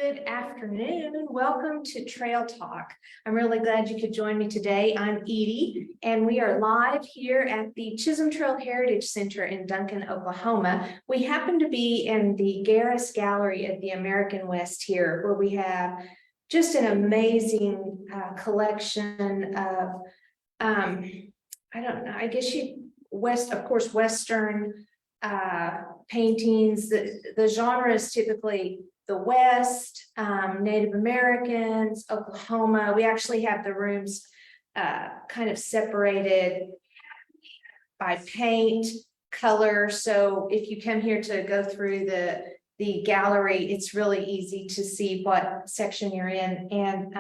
Good afternoon. Welcome to Trail Talk. I'm really glad you could join me today. I'm Edie, and we are live here at the Chisholm Trail Heritage Center in Duncan, Oklahoma. We happen to be in the Garris Gallery at the American West here, where we have just an amazing collection of, I don't know, I guess Western paintings. The genre is typically the West, Native Americans, Oklahoma. We actually have the rooms kind of separated by paint, color. So if you come here to go through the gallery, it's really easy to see what section you're in. And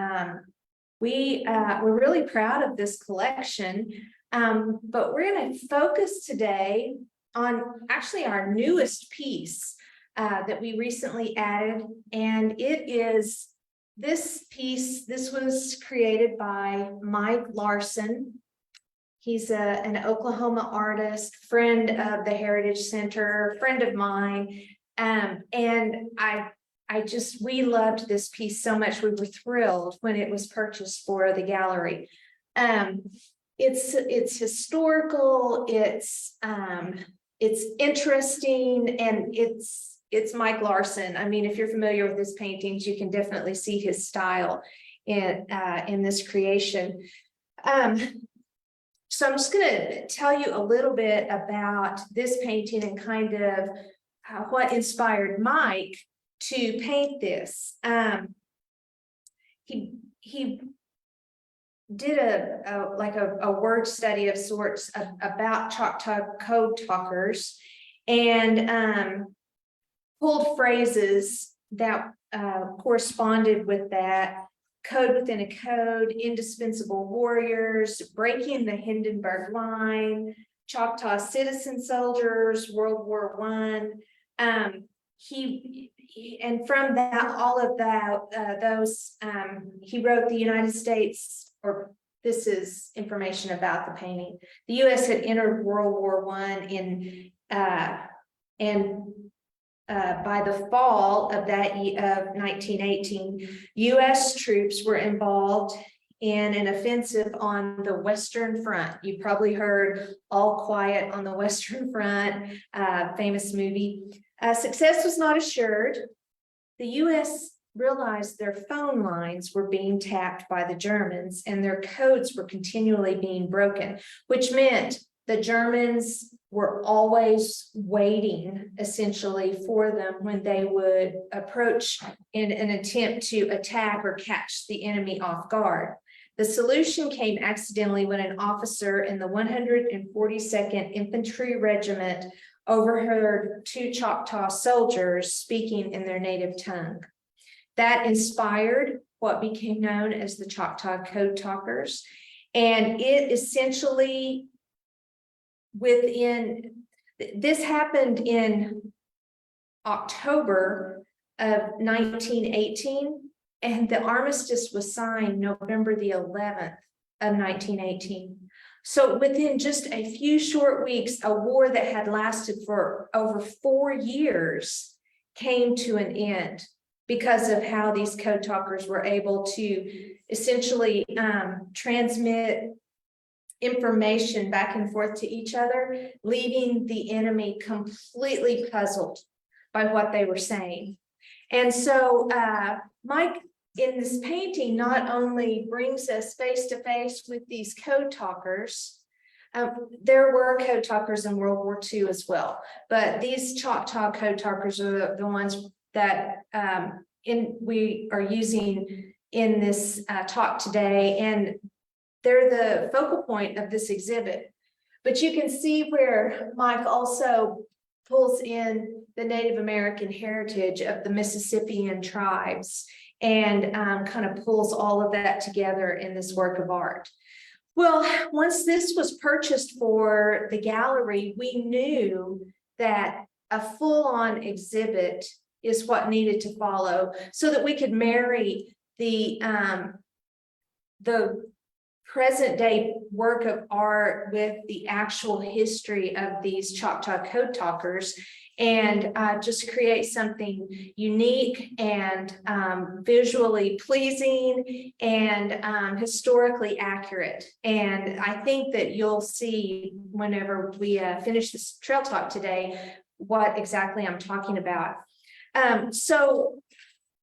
we're really proud of this collection. But we're going to focus today on actually our newest piece that we recently added, and it is this piece. This was created by Mike Larson. He's an Oklahoma artist, friend of the Heritage Center, friend of mine, and we loved this piece so much. We were thrilled when it was purchased for the gallery. It's historical, it's interesting, and it's Mike Larson. I mean, if you're familiar with his paintings, you can definitely see his style in this creation. So I'm just going to tell you a little bit about this painting and kind of what inspired Mike to paint this. He did a word study of sorts about Choctaw code talkers, and pulled phrases that corresponded with that: code within a code, indispensable warriors, breaking the Hindenburg line, Choctaw citizen soldiers, World War I. And from that, all of that, he wrote the United States, or this is information about the painting. The U.S. had entered World War I by the fall of 1918, U.S. troops were involved in an offensive on the Western Front. You probably heard All Quiet on the Western Front, famous movie. Success was not assured. The U.S. realized their phone lines were being tapped by the Germans, and their codes were continually being broken, which meant the Germans were always waiting essentially for them when they would approach in an attempt to attack or catch the enemy off guard. The solution came accidentally when an officer in the 142nd Infantry Regiment overheard two Choctaw soldiers speaking in their native tongue. That inspired what became known as the Choctaw Code Talkers, and it essentially this happened in October of 1918, and the armistice was signed November the 11th of 1918. So within just a few short weeks, a war that had lasted for over 4 years came to an end because of how these code talkers were able to essentially transmit information back and forth to each other, leaving the enemy completely puzzled by what they were saying. And so Mike, in this painting, not only brings us face to face with these code talkers. There were code talkers in World War II as well, but these Choctaw code talkers are the ones that we are using in this talk today, and they're the focal point of this exhibit. But you can see where Mike also pulls in the Native American heritage of the Mississippian tribes, and kind of pulls all of that together in this work of art. Well, once this was purchased for the gallery, we knew that a full-on exhibit is what needed to follow, so that we could marry the present day work of art with the actual history of these Choctaw Code Talkers, and just create something unique and visually pleasing and historically accurate. And I think that you'll see whenever we finish this trail talk today what exactly I'm talking about. So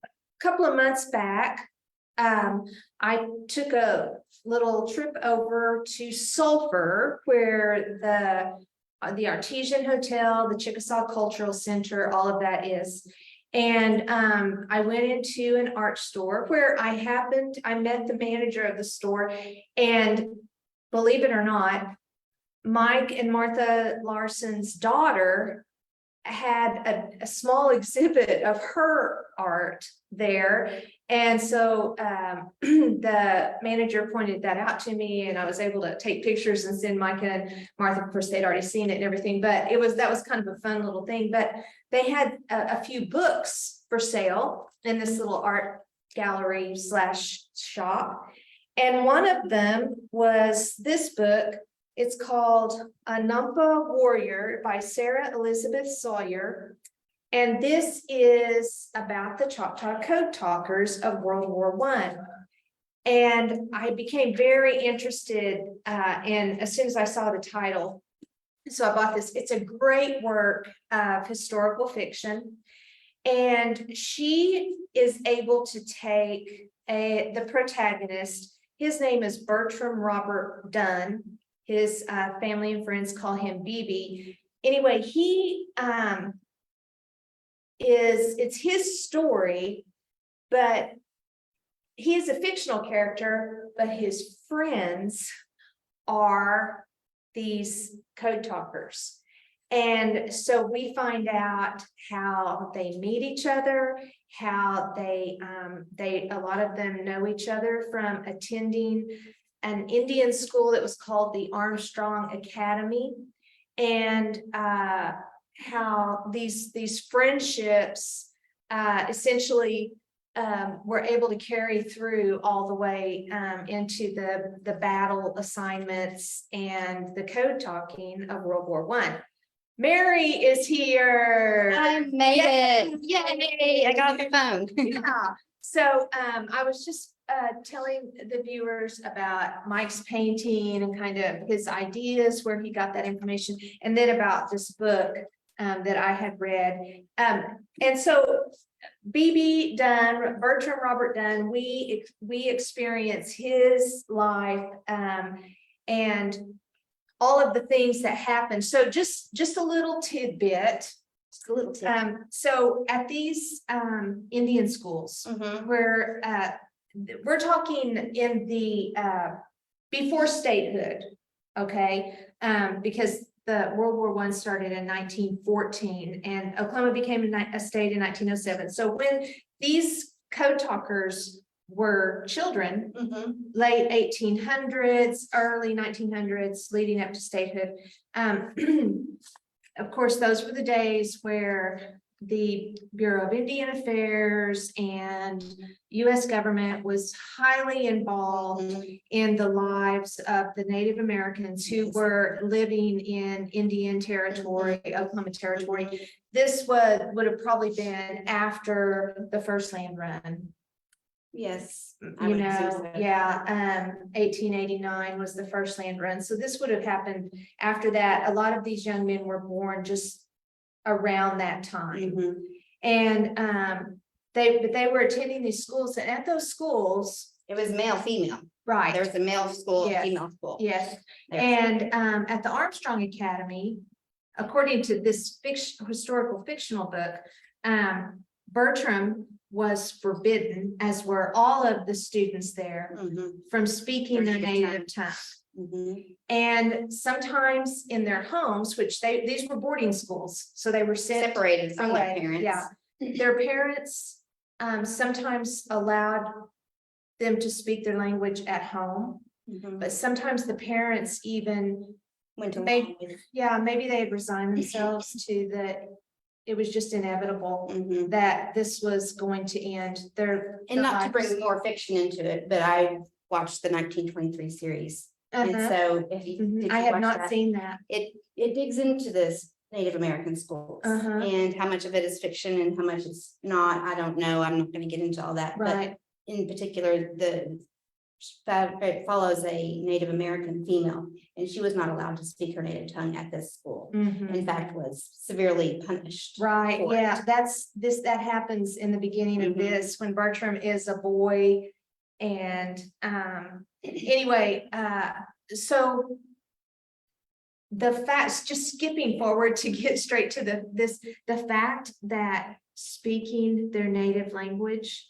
a couple of months back, I took a little trip over to Sulphur, where the Artesian Hotel, the Chickasaw Cultural Center, all of that is. And I went into an art store where I met the manager of the store, and believe it or not, Mike and Martha Larson's daughter had a small exhibit of her art there. And so the manager pointed that out to me, and I was able to take pictures and send Mike and Martha. Of course, they'd already seen it and everything, but that was kind of a fun little thing. But they had a few books for sale in this little art gallery / shop. And one of them was this book. It's called A Nampa Warrior by Sarah Elizabeth Sawyer. And this is about the Choctaw Code Talkers of World War I. And I became very interested in as soon as I saw the title. So I bought this. It's a great work of historical fiction. And she is able to take the protagonist. His name is Bertram Robert Dunn. His family and friends call him BB. Anyway, it's his story, but he is a fictional character, but his friends are these code talkers. And so we find out how they meet each other, how they a lot of them know each other from attending an Indian school that was called the Armstrong Academy, and how these friendships essentially were able to carry through all the way into the battle assignments and the code talking of World War I. Mary is here. I made it. Yay, I got the phone. Yeah. So I was just telling the viewers about Mike's painting and kind of his ideas, where he got that information, and then about this book that I had read. And so BB Dunn, Bertram Robert Dunn, we experience his life and all of the things that happened. So just a little tidbit. Just a little tip. So at these Indian schools, where we're talking in the before statehood, okay, because the World War I started in 1914 and Oklahoma became a state in 1907. So when these code talkers were children, late 1800s, early 1900s, leading up to statehood, of course, those were the days where the Bureau of Indian Affairs and U.S. government was highly involved in the lives of the Native Americans who were living in Indian Territory, Oklahoma Territory. This would have probably been after the first land run. Yes. You know, yeah, 1889 was the first land run. So this would have happened after that. A lot of these young men were born just around that time. And they were attending these schools, and at those schools, It was male, female. right? There's a male school, Yes. female school. Yes, There. and at the Armstrong Academy, according to this historical fictional book, Bertram was forbidden, as were all of the students there, from speaking their native tongue. And sometimes in their homes, which these were boarding schools, so they were sent Separated from their away. parents. Yeah, their parents sometimes allowed them to speak their language at home, but sometimes the parents even Went to maybe they had resigned themselves to that. It was just inevitable that this was going to end. And not to bring more fiction into it, but watched the 1923 series. And Uh-huh. so if you. did I you have watch not that? seen that. It digs into this Native American schools. Uh-huh. And how much of it is fiction and how much is not, I don't know. I'm not gonna get into all that. But Right, in particular, that it follows a Native American female, and she was not allowed to speak her native tongue at this school. mhm. In fact, was severely punished. Right, for yeah, it. that happens in the beginning of Mhm. this, when Bertram is a boy. And, anyway, so. The facts, just skipping forward to get straight to the fact that speaking their native language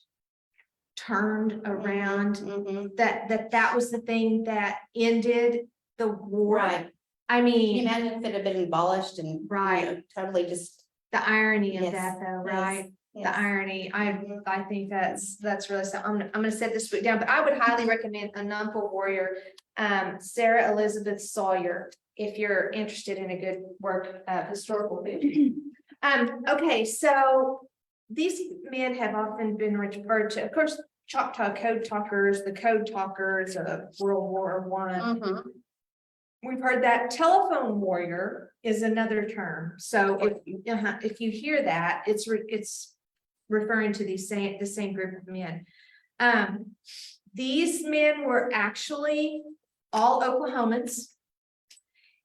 turned around, Mhm. that was the thing that ended the war. Right. I Can you mean, imagine if it had been abolished and, Right. totally just. the irony of Yes, that though, yes, right? yes. The irony, Mhm. I think that's really, so I'm gonna set this book down, but I would highly recommend A Nuncle Warrior, Sarah Elizabeth Sawyer, if you're interested in a good work, historical fiction. Okay, so these men have often been referred to, of course, Choctaw code talkers, the code talkers of World War I. Mhm. We've heard that. Telephone warrior is another term. So if you hear that, it's referring to the same group of men. These men were actually all Oklahomans.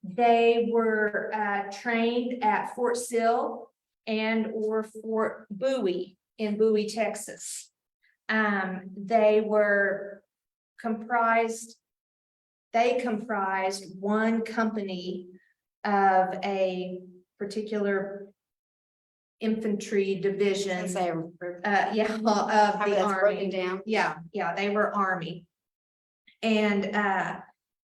They were trained at Fort Sill and or Fort Bowie in Bowie, Texas. They comprised one company of a particular infantry division. Say, Of however the that's broken army. down. Yeah, they were army. And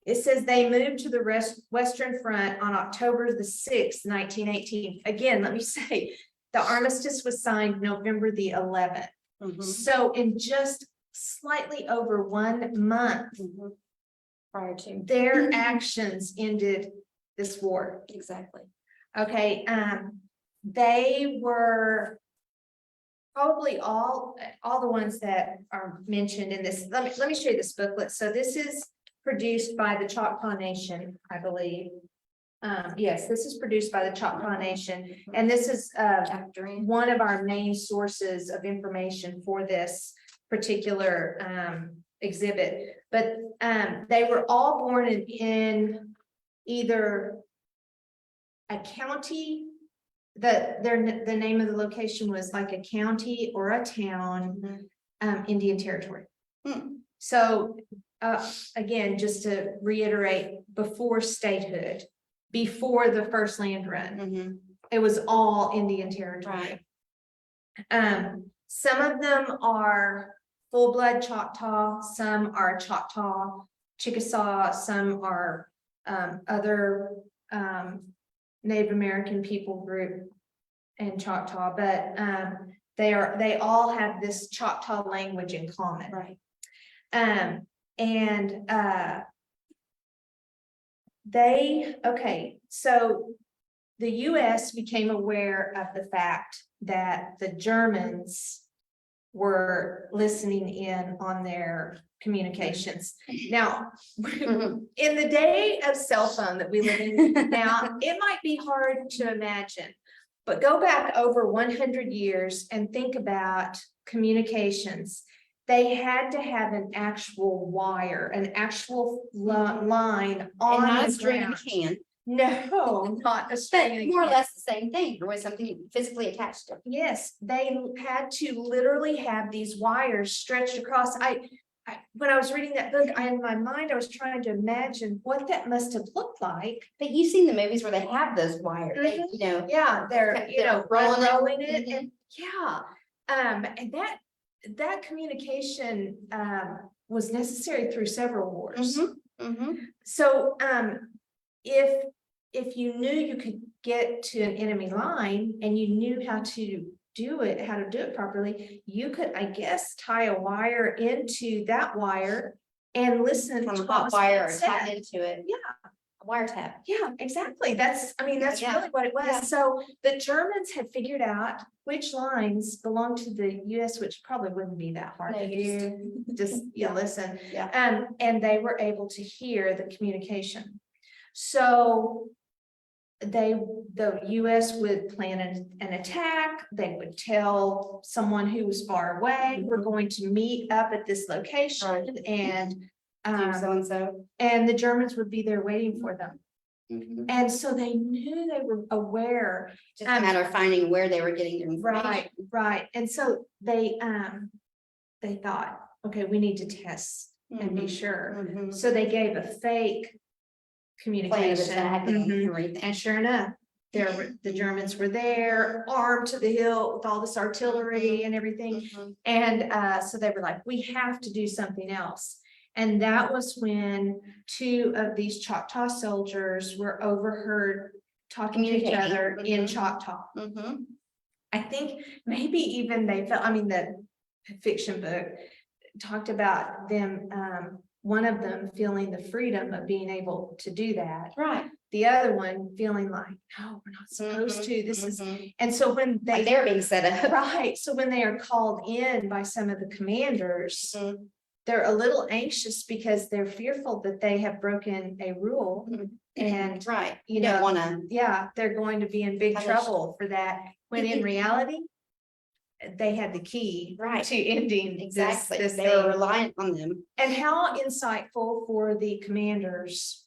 it says they moved to the Western Front on October the 6th, 1918. Again, let me say, the armistice was signed November the 11th. Mhm. So in just slightly over 1 month, Mhm. Prior to. their actions ended this war. Exactly. Okay, they were probably all the ones that are mentioned in this. Let me show you this booklet. So this is produced by the Choctaw Nation, I believe. Yes, this is produced by the Choctaw Nation, and this is one of our main sources of information for this particular exhibit. But they were all born in either a county, the name of the location was like a county or a town, Indian Territory. So again, just to reiterate, before statehood, before the first land run, it was all Indian Territory. Some of them are full-blood Choctaw, some are Choctaw, Chickasaw, some are other Native American people group and Choctaw, but they all have this Choctaw language in common. Right. So the US became aware of the fact that the Germans were listening in on their communications. Now, in the day of cell phone that we live in now, it might be hard to imagine, but go back over 100 years and think about communications. They had to have an actual wire, an actual line on And not a the string in a ground. can. No, not a But string. more or less the same thing. There was something physically attached to it. Yes, they had to literally have these wires stretched across. When I was reading that book, in my mind, I was trying to imagine what that must have looked like. But you've seen the movies where they have those wires, Mhm. you know. Yeah, they're, rolling it, Mhm. and yeah. And that communication was necessary through several wars. So if you knew you could get to an enemy line and you knew how to do it properly, you could, I guess, tie a wire into that wire and listen From to a what hot was wire being or said. tied into it. Yeah. A wiretap. Yeah, exactly. That's, I mean, that's Yeah. really what it Yeah. was. So the Germans had figured out which lines belonged to the US, which probably wouldn't be that hard No, to you do. Just, you Yeah. listen. Yeah. And they were able to hear the communication. So the US would plan an attack. They would tell someone who was far away, we're going to meet up at this location and Do so and so. and the Germans would be there waiting for them. Mhm. And so they knew, they were aware. Just a matter of finding where they were getting their information. Right, right. And so they thought, okay, we need to test and be Mhm. sure. Mhm. So they gave a fake Plan of communication. attack and Mhm. everything. And sure enough, the Germans were there, armed to the hilt with all this artillery and everything. Mhm. And so they were like, we have to do something else. And that was when two of these Choctaw soldiers were overheard talking to each Communicating. other in Mhm. Choctaw. Mhm. I think maybe even they felt, I mean, the fiction book talked about them, one of them feeling the freedom of being able to do that. Right. The other one feeling like, no, we're not supposed to. This is, and so when Like they, they're being set up. right, so when they are called in by some of the commanders, Mhm. they're a little anxious because they're fearful that they have broken a rule. And, Right. you You don't know, wanna. yeah, they're going to be in big Punished. trouble for that, when in reality, they had the key Right. to ending Exactly. this They were thing. reliant on them. And how insightful for the commanders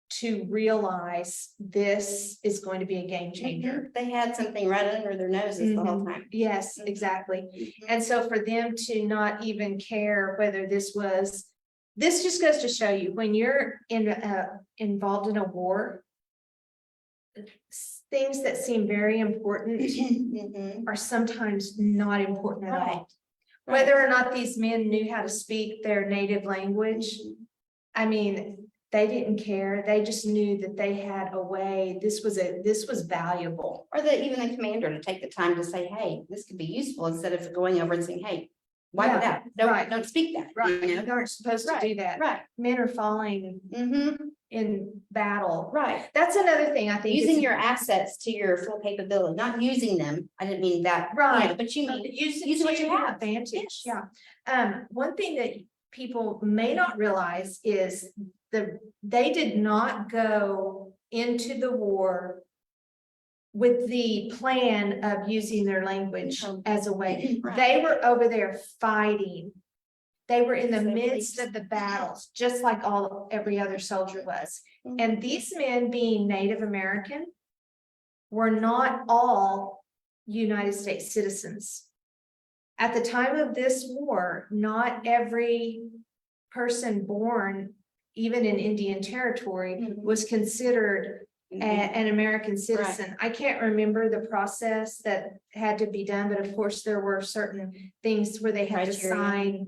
to realize this is going to be a game changer. They had something right under their noses the whole Mhm. time. Yes, Mhm. exactly. Mhm. And so for them to not even care whether this just goes to show you, when you're involved in a war, things that seem very important Mhm. are sometimes not important at Right. all. Whether or not these men knew how to speak their native language, I mean, they didn't care. They just knew that they had a way. This was valuable. Or even the commander to take the time to say, hey, this could be useful, instead of going over and saying, hey, wipe it Yeah, out. right. Don't speak that. Right, You you know? aren't supposed to do that. Right. Men are falling Mhm. in battle. Right. That's another thing I think. Using your assets to your full capability, not using them. I didn't mean that. Right. But you mean Using what you have. advantage, Yes. yeah. One thing that people may not realize is they did not go into the war with the plan of using their language as a way. Right. They were over there fighting. They were in the They really- midst of the battles, just like every other soldier was. Mhm. And these men, being Native American, were not all United States citizens. At the time of this war, not every person born, even in Indian Territory, Mhm. was considered Mhm. an American citizen. I can't remember the process that had to be done, but of course there were certain things where they had to Criteria.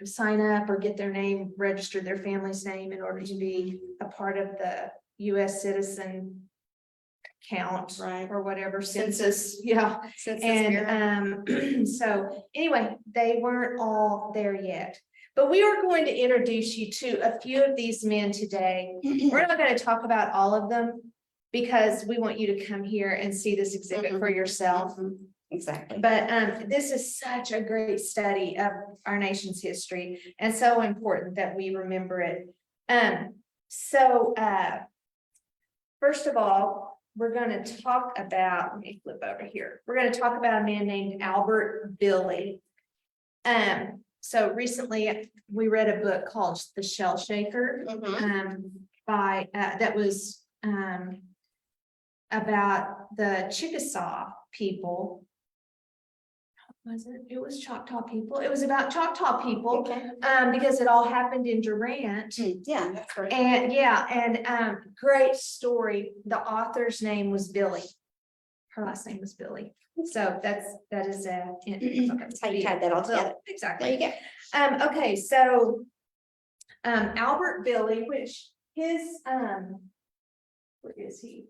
sign up or get their name registered, their family's name, in order to be a part of the US citizen count, Right. or whatever, Census. census, yeah. Census Bureau. And so anyway, they weren't all there yet. But we are going to introduce you to a few of these men today. We're not going to talk about all of them because we want you to come here and see this exhibit for yourself. Mhm. Exactly. But this is such a great study of our nation's history, and so important that we remember it. First of all, we're going to talk about, let me flip over here. We're going to talk about a man named Albert Billy. So recently we read a book called The Shell Shaker, Mhm. that was about the Chickasaw people. Was it? It was Choctaw people. It was about Choctaw people, Okay. because it all happened in Durant. Yeah, that's correct. And great story. The author's name was Billy. Her last name was Billy. So that is That's how you tied that all together. Exactly. There you go. Okay, so Albert Billy, which his where is he?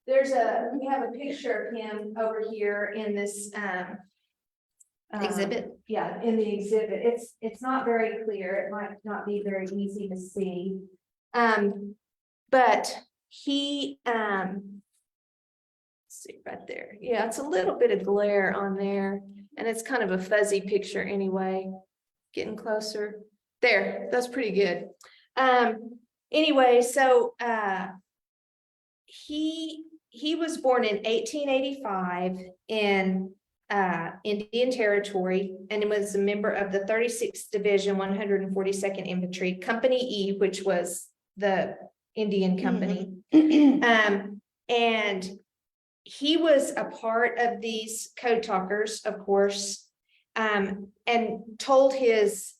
We have a picture of him over here in this Exhibit. Yeah, in the exhibit. It's not very clear. It might not be very easy to see. But he, see right there. Yeah, it's a little bit of glare on there and it's kind of a fuzzy picture anyway. Getting closer. There, that's pretty good. Anyway, so, he was born in 1885 in Indian Territory and was a member of the 36th Division, 142nd Infantry, Company E, which was the Indian Company. And he was a part of these code talkers, of course, and told his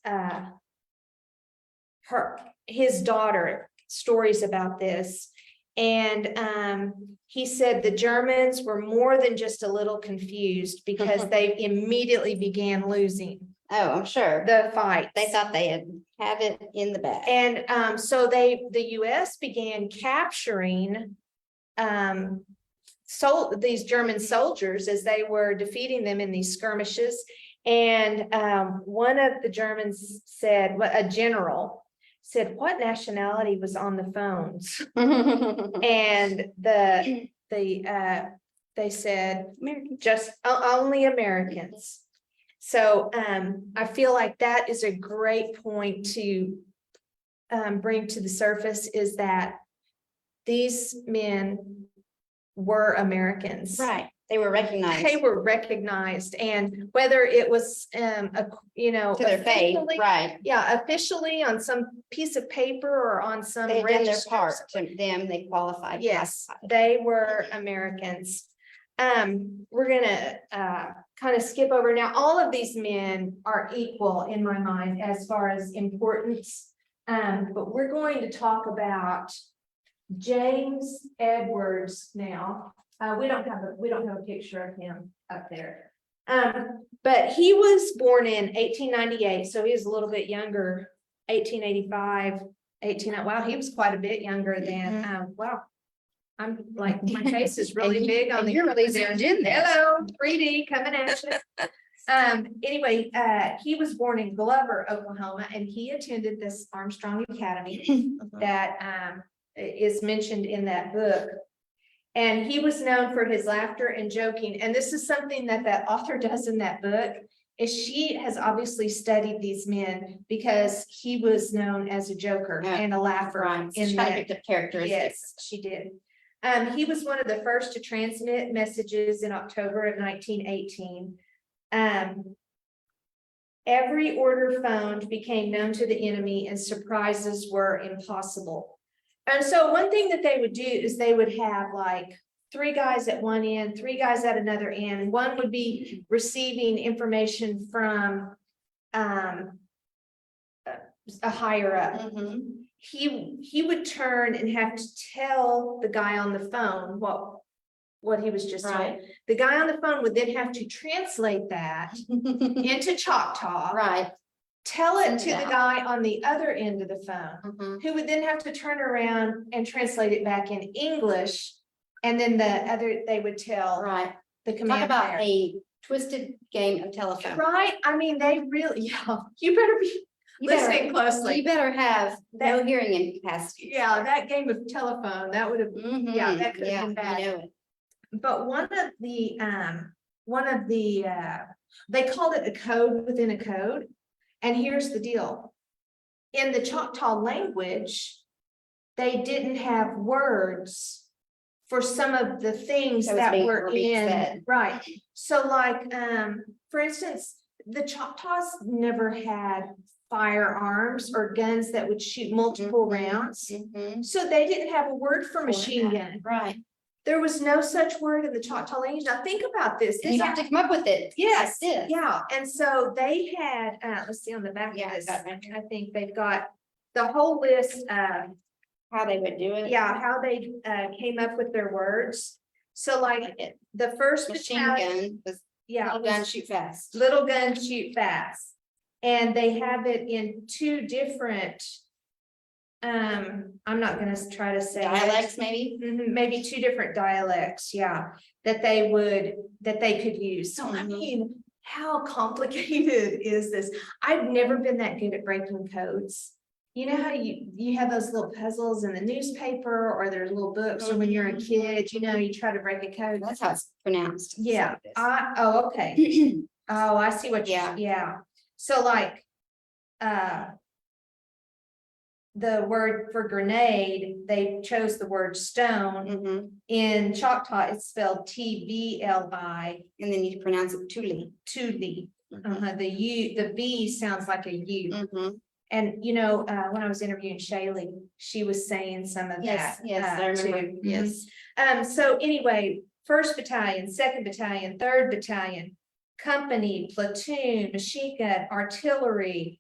daughter stories about this. And he said the Germans were more than just a little confused because they immediately began losing Oh, I'm sure. the fight. They thought they have it in the bag. And so the US began capturing these German soldiers as they were defeating them in these skirmishes. And one of the Germans said, a general said, what nationality was on the phones? And they said, American. just only Americans. So I feel like that is a great point to bring to the surface, is that these men were Americans. Right. They were recognized. They were recognized, and whether it was, To their faith, officially- right. yeah, officially on some piece of paper or on some They had done their register. part. To them, they qualified. Yes, classified. they were Americans. We're gonna kind of skip over now. All of these men are equal in my mind as far as importance. But we're going to talk about James Edwards now. We don't have a picture of him up there. But he was born in 1898, so he was a little bit younger, 1885, wow, he was quite a bit younger than, wow. I'm like, my face is really And big on and the. you're really zoomed in there. Hello, 3D coming at you. Anyway, he was born in Glover, Oklahoma, and he attended this Armstrong Academy that is mentioned in that book. And he was known for his laughter and joking. And this is something that author does in that book, is she has obviously studied these men because he was known as a joker and a laugher Right. in She that. picked up characteristics. Yes, she did. He was one of the first to transmit messages in October of 1918. Every order phoned became known to the enemy and surprises were impossible. And so one thing that they would do is they would have like 3 guys at one end, 3 guys at another end. One would be receiving information from a higher up. Mhm. He would turn and have to tell the guy on the phone what he was just told. Right. The guy on the phone would then have to translate that into Choctaw, Right. tell it Send to it the out. guy on the other end of the phone, Mhm. who would then have to turn around and translate it back in English. And then they would tell Right. the Talk command about player. a twisted game of telephone. Right? I mean, they really, yeah, you better be You better- listening closely. You better have no hearing incapacity. Yeah, that game of telephone, that would have, Mhm. yeah, that could have Yeah, been bad. you know it. but one of the, they called it a code within a code. And here's the deal. In the Choctaw language, they didn't have words for some of the things That was that being- were were being in, said. right? So like, for instance, the Choctaws never had firearms or guns that would shoot multiple Mhm. rounds. Mhm. So they didn't have a word for machine gun. Right. There was no such word in the Choctaw language. Now think about this. And you have to come up with it. Yes, Like this. yeah, and so they had, let's see on the back Yeah, of this, got it. I think they've got the whole list of, How they would do it. yeah, how they came up with their words. So like the first Machine battalion, gun was yeah, little gun shoot fast. little gun shoot fast. And they have it in 2 different, I'm not gonna try to say. it. Dialects maybe. Maybe 2 different dialects, yeah, that they could use. So I Mhm. mean, how complicated is this? I've never been that good at breaking codes. You know how you have those little puzzles in the newspaper or there's little books, or when you're a kid, you try to break a code. That's how it's pronounced. Yeah, It's oh, okay. Oh, I see what Yeah. yeah. So like, the word for grenade, they chose the word stone. Mhm. In Choctaw, it's spelled TVLI, And then you pronounce it Tuli. Tuli. The V sounds like a U. Mhm. And when I was interviewing Shaylee, she was saying some of Yes, that. yes, I remember, too. yes. So anyway, 1st Battalion, 2nd Battalion, 3rd Battalion, company, platoon, machine gun, artillery,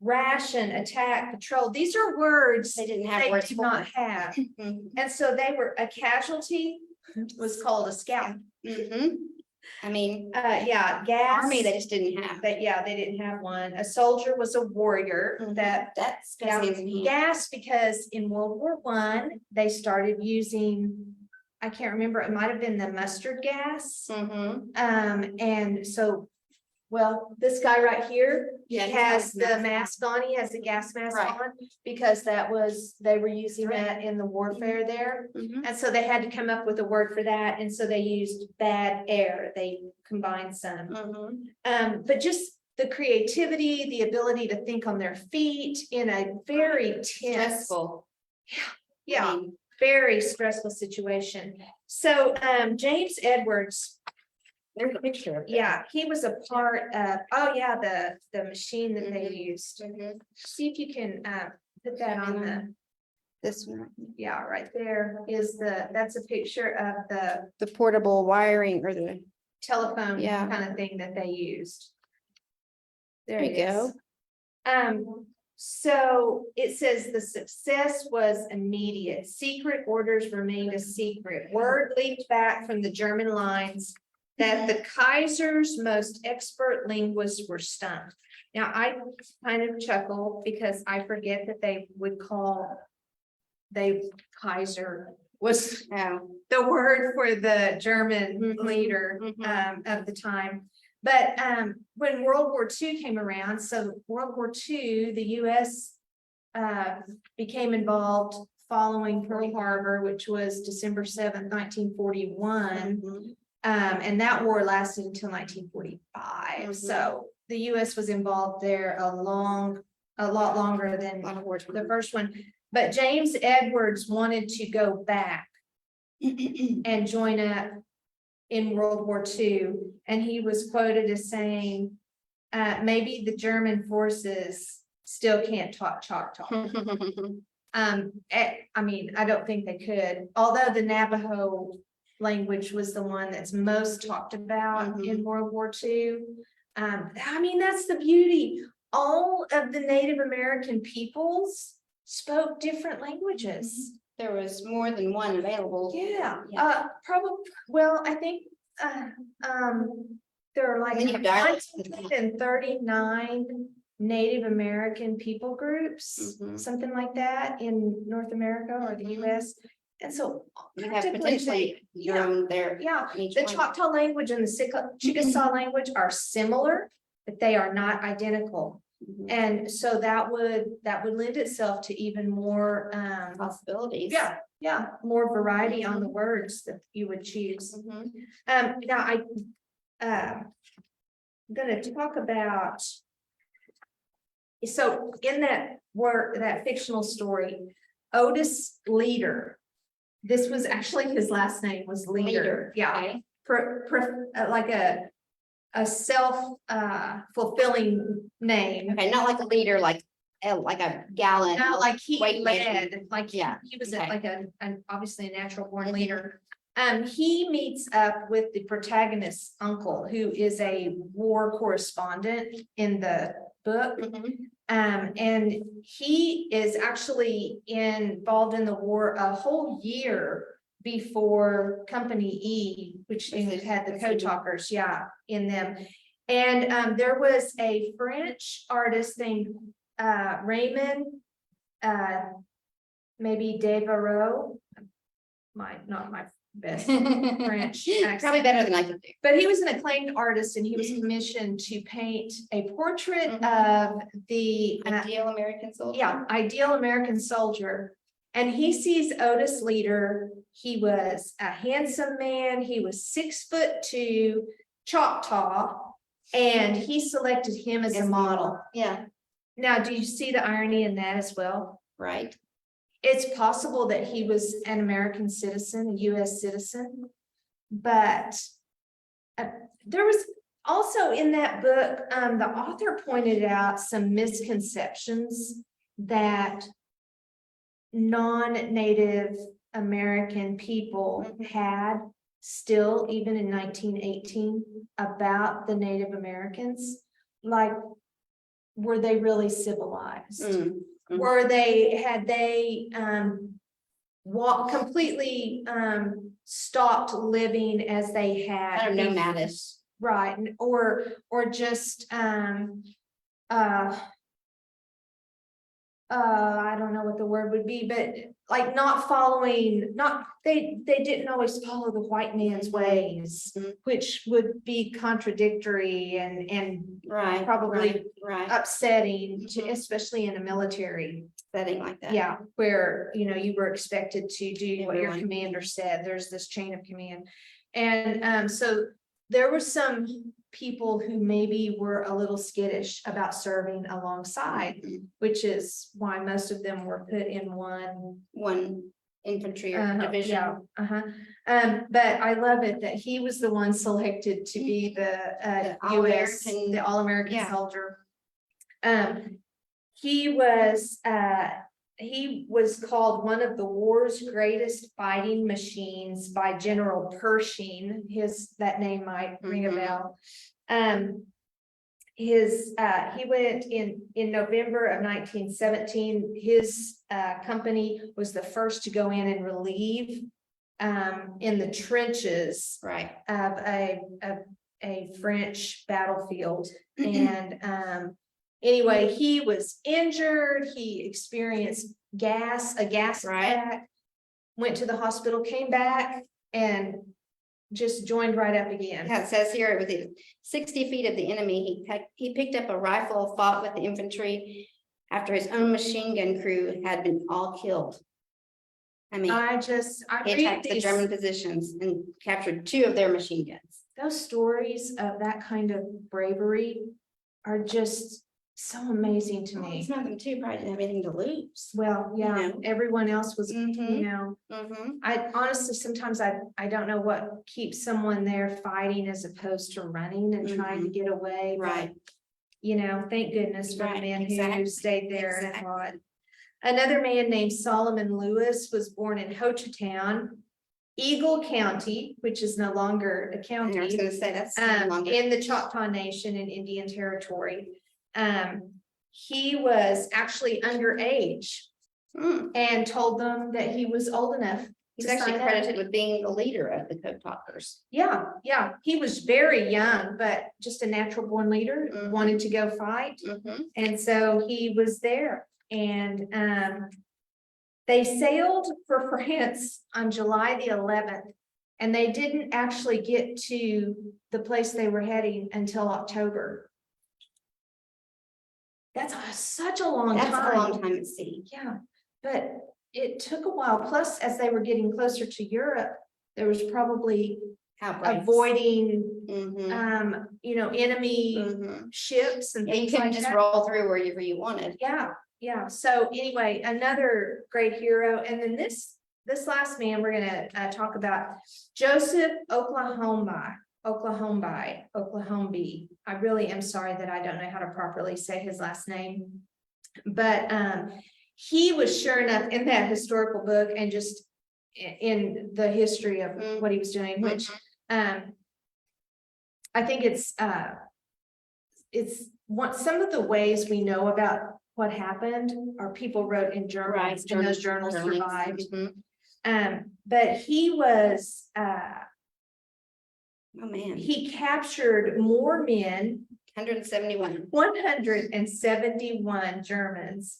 ration, attack, patrol. These are words They didn't have they words did for not it. have. Mhm. And so they were, a casualty was called a scout. Mhm. I mean, Yeah, gas. army, they just didn't have. But yeah, they didn't have one. A soldier was a warrior. That's goes Yeah, hand in hand. gas, because in World War I, they started using, I can't remember, it might have been the mustard gas. Mhm. And so, well, this guy right here, he Yeah, he's has got his the mask mask on, he has the gas mask Right. on, because they were using Right. that in the warfare there. Mhm. And so they had to come up with a word for that, and so they used bad air, they combined some. Mhm. But just the creativity, the ability to think on their feet in a very tense, Stressful. yeah, I mean, very stressful situation. So, James Edwards, there's a picture of it. yeah, he was a part of, oh yeah, the machine that they used. Mhm. See if you can, put that on the, This one, yeah, right there is that's a picture of the the portable wiring or the. telephone Yeah. kind of thing that they used. There you it is. go. So it says the success was immediate. Secret orders remained a secret. Word leaked back from the German lines that the Kaiser's most expert linguists were stunned. Now, I kind of chuckle because I forget that Kaiser was Oh. the word for the German Mhm, leader of the time. But when World War II came around, so World War II, the US became involved following Pearl Harbor, which was December 7th, 1941. Mhm. And that war lasted until 1945. So the US was involved there a lot longer than A lot of words. the first one. But James Edwards wanted to go back and join up in World War II. And he was quoted as saying, maybe the German forces still can't talk Choctaw. I mean, I don't think they could, although the Navajo language was the one that's most talked about in World War II. I mean, that's the beauty. All of the Native American peoples spoke different languages. There was more than one available. Yeah, Yeah. probably, well, I think, there are like And then you have dialects. 139 Native American people groups, Mhm. something like that in North America or the US. And so You have practically potentially your yeah. own there. yeah, in each the one. Choctaw language and the Chickasaw language are similar, but they are not identical. Mhm. And so that would lend itself to even more, Possibilities. yeah, more variety on the words that you would choose. Mhm. Now I'm gonna talk about. So in that work, that fictional story, Otis Leader. This was actually his last name was Leader. Yeah, Okay. like a self fulfilling name. Okay, not like a leader, like a gallon. Not like he weight led, like Yeah, he was okay. like an obviously a natural born Mhm. leader. He meets up with the protagonist's uncle, who is a war correspondent in the book. Mhm. And he is actually involved in the war a whole year before Company E, which had the code talkers, yeah, in them. And there was a French artist named Raymond, maybe Devereaux, not my best French accent. Probably better than I could do. But he was an acclaimed artist and he was commissioned to paint a portrait of the Ideal American soldier. yeah, ideal American soldier. And he sees Otis Leader. He was a handsome man. He was 6'2", Choctaw, and he selected him as a model. Yeah, Now, do you see the irony in that as well? right. It's possible that he was an American citizen, a US citizen, but there was also in that book, the author pointed out some misconceptions that non-Native American people had still, even in 1918, about the Native Americans. Like, were they really civilized? Were they, had they completely stopped living as they had? Kind of nomadish. Right, or just I don't know what the word would be, but like not following, they didn't always follow the white man's ways, which would be contradictory and Right. probably Right. upsetting to, especially in a military Setting like that. yeah, where, you were expected to do what your Everyone. commander said. There's this chain of command. And so there were some people who maybe were a little skittish about serving alongside, which is why most of them were put in One infantry or division. yeah, but I love it that he was the one selected to be the US, All-American- the All-American yeah. soldier. He was called one of the war's greatest fighting machines by General Pershing. That name might ring a bell. He went in November of 1917. His company was the first to go in and relieve in the trenches Right. of a French battlefield. And anyway, he was injured. He experienced a gas attack, went to the hospital, came back, and just joined right up again. Yeah, it says here within 60 feet of the enemy, he picked up a rifle, fought with the infantry after his own machine gun crew had been all killed. I mean, I he read attacked the these, German positions and captured 2 of their machine guns. those stories of that kind of bravery are just so amazing to me. Some of them too probably didn't have anything to lose. Well, yeah, know. everyone else was, Mhm. I honestly, sometimes I don't know what keeps someone there fighting as opposed to running and trying to get away. but, Right. Thank goodness for the Right, man exactly, who stayed there and exactly. fought. Another man named Solomon Lewis was born in Hochatown, Eagle County, which is no longer a And I was county, gonna say that's no longer. in the Choctaw Nation in Indian Territory. He was actually underage Mm. and told them that he was old enough. He's to actually sign up. credited with being the leader of the Code Talkers. Yeah, he was very young, but just a natural born leader, Mhm. wanted to go fight. And so he was there and they sailed for France on July the 11th. And they didn't actually get to the place they were heading until October. That's such a long That's time. a long time at sea. Yeah, but it took a while. Plus, as they were getting closer to Europe, there was probably Outbreaks. avoiding, Mhm. enemy Mhm. ships and Yeah, you things couldn't like just that. roll through wherever you wanted. Yeah. So anyway, another great hero. And then this last man we're gonna talk about, Joseph Oklahombi. I really am sorry that I don't know how to properly say his last name. But he was sure enough in that historical book and just in the history of what he was doing, which I think it's what some of the ways we know about what happened are people wrote in journals, and those journals survived. But he was Oh, man. he captured more men, 171. 171 Germans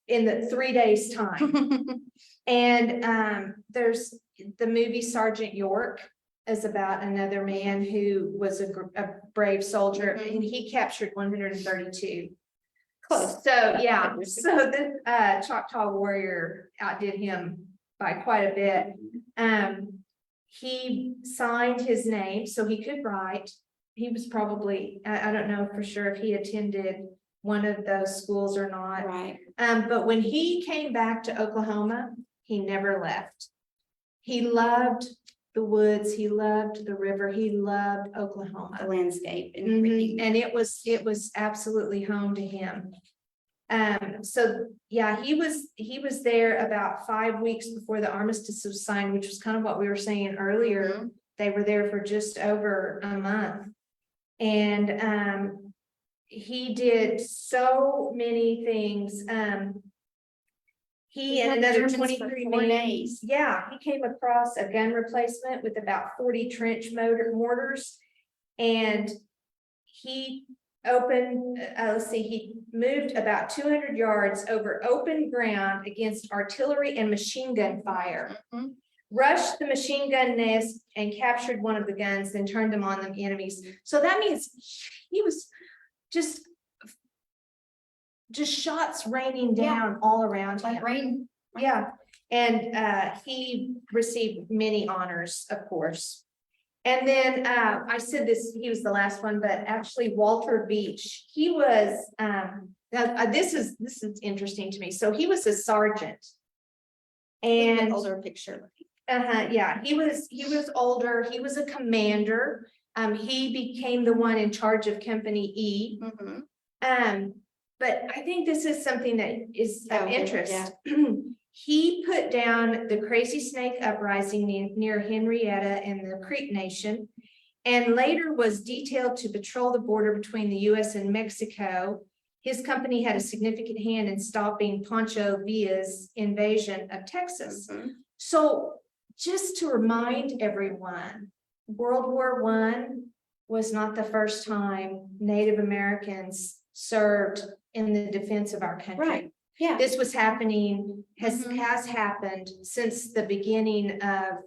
in the 3 days time. And there's the movie Sergeant York is about another man who was a brave soldier, and he captured 132. Close. So, yeah, so the Choctaw Warrior outdid him by quite a bit. He signed his name so he could write. He was probably, I don't know for sure if he attended one of those schools or not. Right. But when he came back to Oklahoma, he never left. He loved the woods, he loved the river, he loved The Oklahoma. landscape and Mhm, everything. and it was absolutely home to him. So, yeah, he was there about 5 weeks before the armistice was signed, which was kind of what we were saying earlier. Mhm. They were there for just over a month. And he did so many things. He He and had another Germans for 23 4 men. days. Yeah, he came across a gun replacement with about 40 trench mortars. And he opened, let's see, he moved about 200 yards over open ground against artillery and machine gun fire. Mhm. Rushed the machine gun nest and captured one of the guns, then turned them on the enemies. So that means he was just shots raining Yeah. down all around Like him. rain. Yeah, and he received many honors, of course. And then I said this, he was the last one, but actually Walter Beach, he was now, this is interesting to me. So he was a sergeant. And Older picture. yeah, he was older, he was a commander. He became the one in charge of Company E. Mhm. But I think this is something that is of Oh, interest. He put down the Crazy Snake Uprising near Henrietta in the Creek Nation, and later was detailed to patrol the border between the US and Mexico. His company had a significant hand in stopping Pancho Villa's invasion of Texas. Mhm. So just to remind everyone, World War I was not the first time Native Americans served in the defense of our country. Right. Yeah. This was happening, has Mhm. happened since the beginning of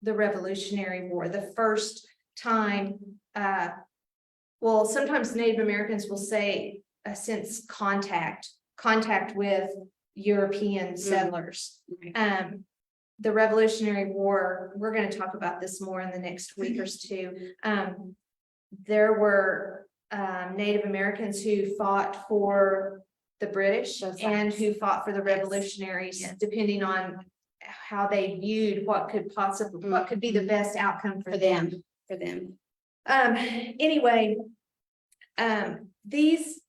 the Revolutionary War. The first time, well, sometimes Native Americans will say since contact with European settlers. Right. The Revolutionary War, we're going to talk about this more in the next week or two. There were Native Americans who fought for the British Both and sides. who fought for the Yes. revolutionaries, Yes. depending on how they viewed what could be the best outcome for them. For them. Anyway,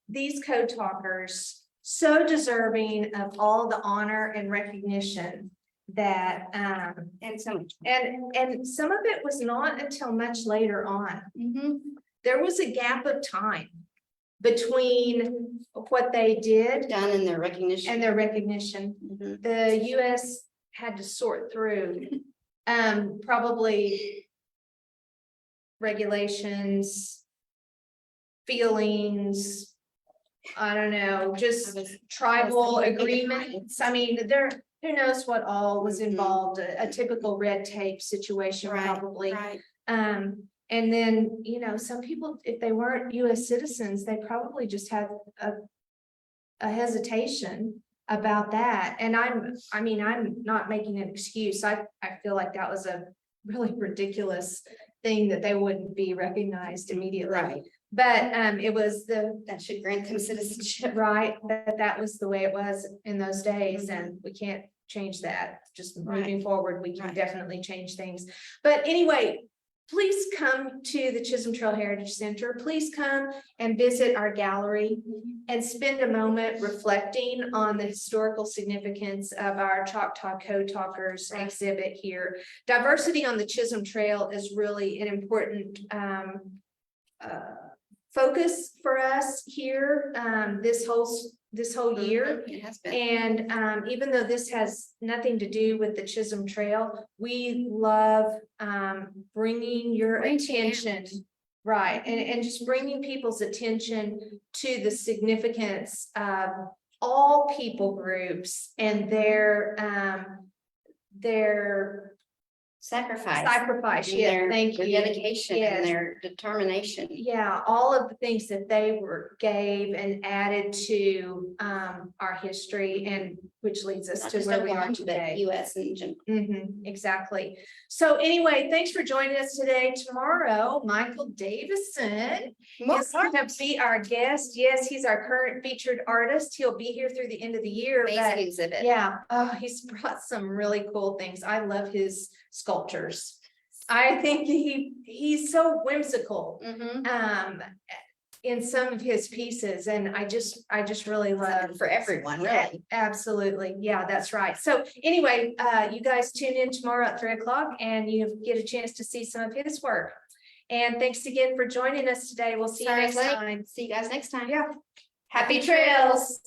these code talkers, so deserving of all the honor and recognition that And so much. and some of it was not until much later on. Mhm. There was a gap of time between what they did Done in their recognition. and their recognition. Mhm. The US had to sort through probably regulations, feelings, I don't know, just tribal agreements. I mean, who knows what all was involved, a typical red tape situation Right, probably. Right. And then, some people, if they weren't US citizens, they probably just had a hesitation about that. And I'm not making an excuse. I feel like that was a really ridiculous thing that they wouldn't be recognized immediately. Right. But it was That should grant them citizenship. right, that was the way it was in those days, and we can't change that. Just moving forward, we can Right. definitely change things. But anyway, please come to the Chisholm Trail Heritage Center. Please come and visit our gallery and spend a moment reflecting on the historical significance of our Choctaw Code Talkers exhibit here. Diversity on the Chisholm Trail is really an important focus for us here this whole year. It has been. And even though this has nothing to do with the Chisholm Trail, we love bringing your attention, right, and just bringing people's attention to the significance of all people groups and their sacrifice, and yeah, their thank you. dedication Yes. and their determination. Yeah, all of the things that they gave and added to our history, and which leads us Not to just where we are Oklahoma, but today. US and general. Exactly. So anyway, thanks for joining us today. Tomorrow, Michael Davison is going to be our guest. Yes, he's our current featured artist. He'll be here through the end of the year. but Amazing exhibit. yeah, oh, he's brought some really cool things. I love his sculptures. I think he's so whimsical Mhm. in some of his pieces, and I just really love. Something for everyone, really. Absolutely. Yeah, that's right. So anyway, you guys tune in tomorrow at 3 o'clock and you get a chance to see some of his work. And thanks again for joining us today. We'll see you Sorry, next late. time. See you guys next time. Yeah. Happy trails.